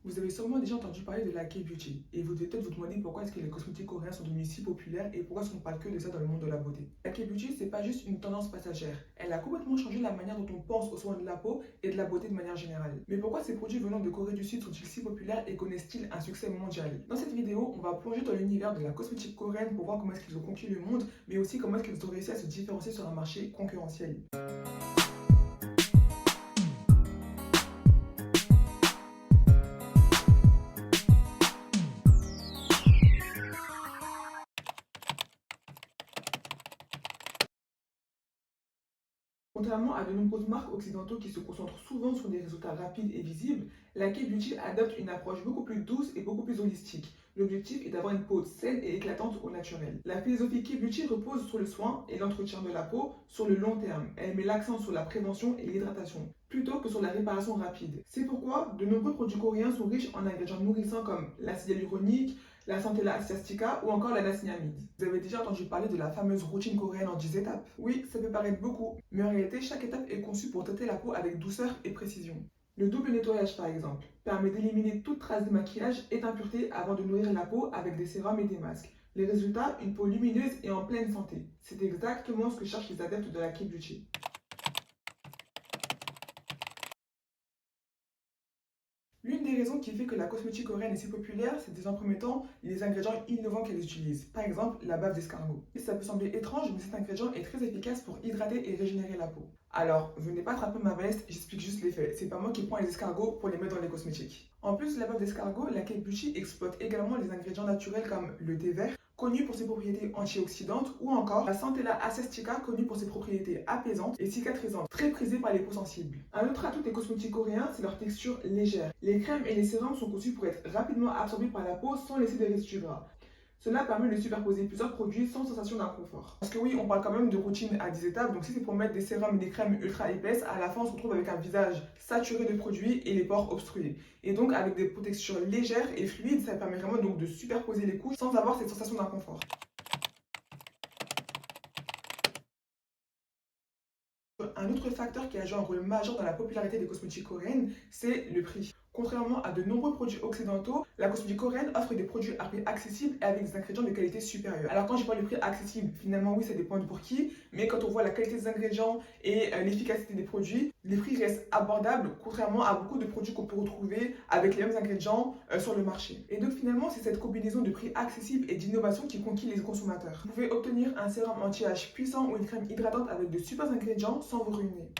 Vous avez sûrement déjà entendu parler de la K-beauty et vous devez peut-être vous demander pourquoi est-ce que les cosmétiques coréens sont devenus si populaires et pourquoi est-ce qu'on parle que de ça dans le monde de la beauté. La K-beauty, c'est pas juste une tendance passagère. Elle a complètement changé la manière dont on pense aux soins de la peau et de la beauté de manière générale. Mais pourquoi ces produits venant de Corée du Sud sont-ils si populaires et connaissent-ils un succès mondial? Dans cette vidéo, on va plonger dans l'univers de la cosmétique coréenne pour voir comment est-ce qu'ils ont conquis le monde, mais aussi comment est-ce qu'ils ont réussi à se différencier sur un marché concurrentiel. Contrairement à de nombreuses marques occidentaux qui se concentrent souvent sur des résultats rapides et visibles, la K-Beauty adopte une approche beaucoup plus douce et beaucoup plus holistique. L'objectif est d'avoir une peau saine et éclatante au naturel. La philosophie K-Beauty repose sur le soin et l'entretien de la peau sur le long terme. Elle met l'accent sur la prévention et l'hydratation, plutôt que sur la réparation rapide. C'est pourquoi de nombreux produits coréens sont riches en ingrédients nourrissants comme l'acide hyaluronique, la Centella asiatica ou encore la niacinamide. Vous avez déjà entendu parler de la fameuse routine coréenne en 10 étapes? Oui, ça peut paraître beaucoup, mais en réalité, chaque étape est conçue pour traiter la peau avec douceur et précision. Le double nettoyage, par exemple, permet d'éliminer toute trace de maquillage et d'impureté avant de nourrir la peau avec des sérums et des masques. Les résultats, une peau lumineuse et en pleine santé. C'est exactement ce que cherchent les adeptes de la K-Beauty. L'une des raisons qui fait que la cosmétique coréenne est si populaire, c'est dans un premier temps les ingrédients innovants qu'elle utilise. Par exemple, la bave d'escargot. Ça peut sembler étrange, mais cet ingrédient est très efficace pour hydrater et régénérer la peau. Alors, venez pas attraper ma veste, j'explique juste les faits. C'est pas moi qui prends les escargots pour les mettre dans les cosmétiques. En plus de la bave d'escargot, la K-Beauty exploite également les ingrédients naturels comme le thé vert, connu pour ses propriétés antioxydantes, ou encore la Centella asiatica, connue pour ses propriétés apaisantes et cicatrisantes, très prisée par les peaux sensibles. Un autre atout des cosmétiques coréens, c'est leur texture légère. Les crèmes et les sérums sont conçus pour être rapidement absorbés par la peau sans laisser de résidus gras. Cela permet de superposer plusieurs produits sans sensation d'inconfort. Parce que oui, on parle quand même de routine à 10 étapes, donc si c'est pour mettre des sérums et des crèmes ultra épaisses, à la fin on se retrouve avec un visage saturé de produits et les pores obstrués. Et donc avec des textures légères et fluides, ça permet vraiment donc de superposer les couches sans avoir cette sensation d'inconfort. Un autre facteur qui a joué un rôle majeur dans la popularité des cosmétiques coréennes, c'est le prix. Contrairement à de nombreux produits occidentaux, la cosmétique coréenne offre des produits à prix accessible et avec des ingrédients de qualité supérieure. Alors quand je parle de prix accessible, finalement oui ça dépend de pour qui, mais quand on voit la qualité des ingrédients et l'efficacité des produits, les prix restent abordables contrairement à beaucoup de produits qu'on peut retrouver avec les mêmes ingrédients sur le marché. Et donc finalement c'est cette combinaison de prix accessible et d'innovation qui conquit les consommateurs. Vous pouvez obtenir un sérum anti-âge puissant ou une crème hydratante avec de super ingrédients sans vous ruiner.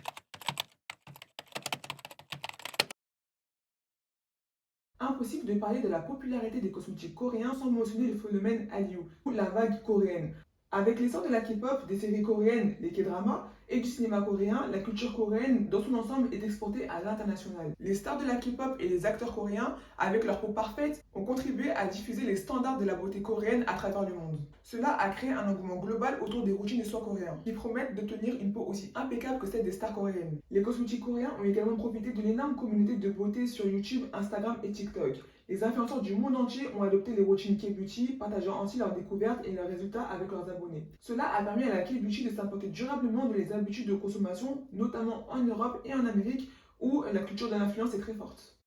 Impossible de parler de la popularité des cosmétiques coréens sans mentionner le phénomène Hallyu, ou la vague coréenne. Avec l'essor de la K-pop, des séries coréennes, les K-dramas, et du cinéma coréen, la culture coréenne dans son ensemble est exportée à l'international. Les stars de la K-pop et les acteurs coréens, avec leur peau parfaite, ont contribué à diffuser les standards de la beauté coréenne à travers le monde. Cela a créé un engouement global autour des routines de soins coréens, qui promettent d'obtenir une peau aussi impeccable que celle des stars coréennes. Les cosmétiques coréens ont également profité de l'énorme communauté de beauté sur YouTube, Instagram et TikTok. Les influenceurs du monde entier ont adopté les routines K-Beauty, partageant ainsi leurs découvertes et leurs résultats avec leurs abonnés. Cela a permis à la K-Beauty de s'implanter durablement dans les habitudes de consommation, notamment en Europe et en Amérique, où la culture de l'influence est très forte.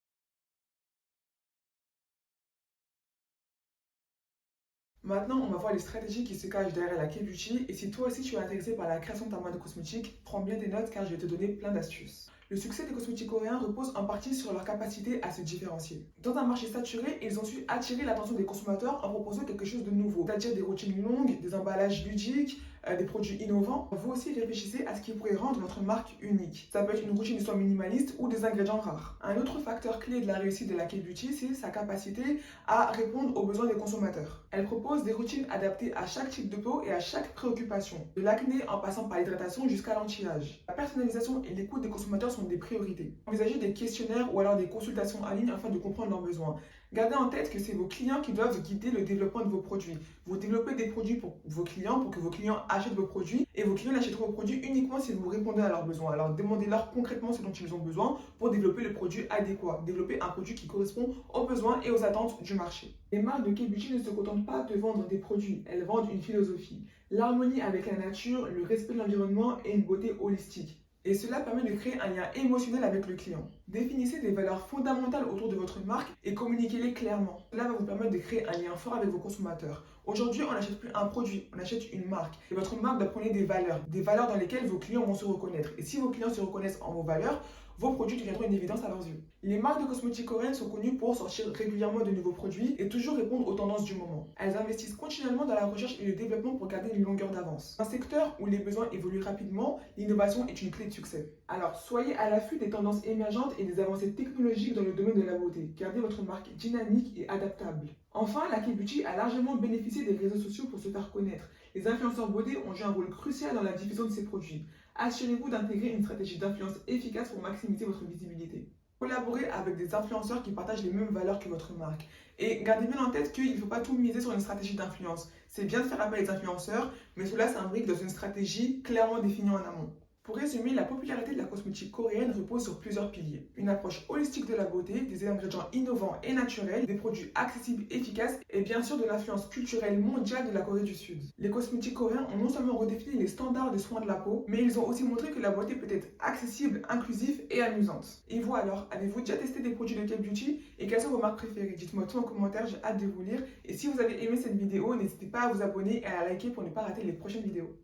Maintenant, on va voir les stratégies qui se cachent derrière la K-Beauty, et si toi aussi tu es intéressé par la création de ta marque de cosmétiques, prends bien des notes car je vais te donner plein d'astuces. Le succès des cosmétiques coréens repose en partie sur leur capacité à se différencier. Dans un marché saturé, ils ont su attirer l'attention des consommateurs en proposant quelque chose de nouveau, c'est-à-dire des routines longues, des emballages ludiques, des produits innovants. Vous aussi réfléchissez à ce qui pourrait rendre votre marque unique. Ça peut être une routine de soins minimaliste ou des ingrédients rares. Un autre facteur clé de la réussite de la K-Beauty, c'est sa capacité à répondre aux besoins des consommateurs. Elle propose des routines adaptées à chaque type de peau et à chaque préoccupation, de l'acné en passant par l'hydratation jusqu'à l'anti-âge. La personnalisation et l'écoute des consommateurs sont des priorités. Envisagez des questionnaires ou alors des consultations en ligne afin de comprendre leurs besoins. Gardez en tête que c'est vos clients qui doivent guider le développement de vos produits. Vous développez des produits pour vos clients, pour que vos clients achètent vos produits, et vos clients achèteront vos produits uniquement si vous répondez à leurs besoins. Alors demandez-leur concrètement ce dont ils ont besoin pour développer le produit adéquat. Développer un produit qui correspond aux besoins et aux attentes du marché. Les marques de K-Beauty ne se contentent pas de vendre des produits, elles vendent une philosophie. L'harmonie avec la nature, le respect de l'environnement et une beauté holistique. Et cela permet de créer un lien émotionnel avec le client. Définissez des valeurs fondamentales autour de votre marque et communiquez-les clairement. Cela va vous permettre de créer un lien fort avec vos consommateurs. Aujourd'hui, on n'achète plus un produit, on achète une marque. Et votre marque doit prôner des valeurs dans lesquelles vos clients vont se reconnaître. Et si vos clients se reconnaissent en vos valeurs, vos produits deviendront une évidence à leurs yeux. Les marques de cosmétiques coréennes sont connues pour sortir régulièrement de nouveaux produits et toujours répondre aux tendances du moment. Elles investissent continuellement dans la recherche et le développement pour garder une longueur d'avance. Dans un secteur où les besoins évoluent rapidement, l'innovation est une clé de succès. Alors, soyez à l'affût des tendances émergentes et des avancées technologiques dans le domaine de la beauté. Gardez votre marque dynamique et adaptable. Enfin, la K-Beauty a largement bénéficié des réseaux sociaux pour se faire connaître. Les influenceurs beauté ont joué un rôle crucial dans la diffusion de ces produits. Assurez-vous d'intégrer une stratégie d'influence efficace pour maximiser votre visibilité. Collaborez avec des influenceurs qui partagent les mêmes valeurs que votre marque. Et gardez bien en tête qu'il ne faut pas tout miser sur une stratégie d'influence. C'est bien de faire appel à des influenceurs, mais cela s'imbrique dans une stratégie clairement définie en amont. Pour résumer, la popularité de la cosmétique coréenne repose sur plusieurs piliers. Une approche holistique de la beauté, des ingrédients innovants et naturels, des produits accessibles et efficaces et bien sûr de l'influence culturelle mondiale de la Corée du Sud. Les cosmétiques coréens ont non seulement redéfini les standards de soins de la peau, mais ils ont aussi montré que la beauté peut être accessible, inclusive et amusante. Et vous alors, avez-vous déjà testé des produits de K-Beauty et quelles sont vos marques préférées? Dites-moi tout en commentaire, j'ai hâte de vous lire. Et si vous avez aimé cette vidéo, n'hésitez pas à vous abonner et à liker pour ne pas rater les prochaines vidéos.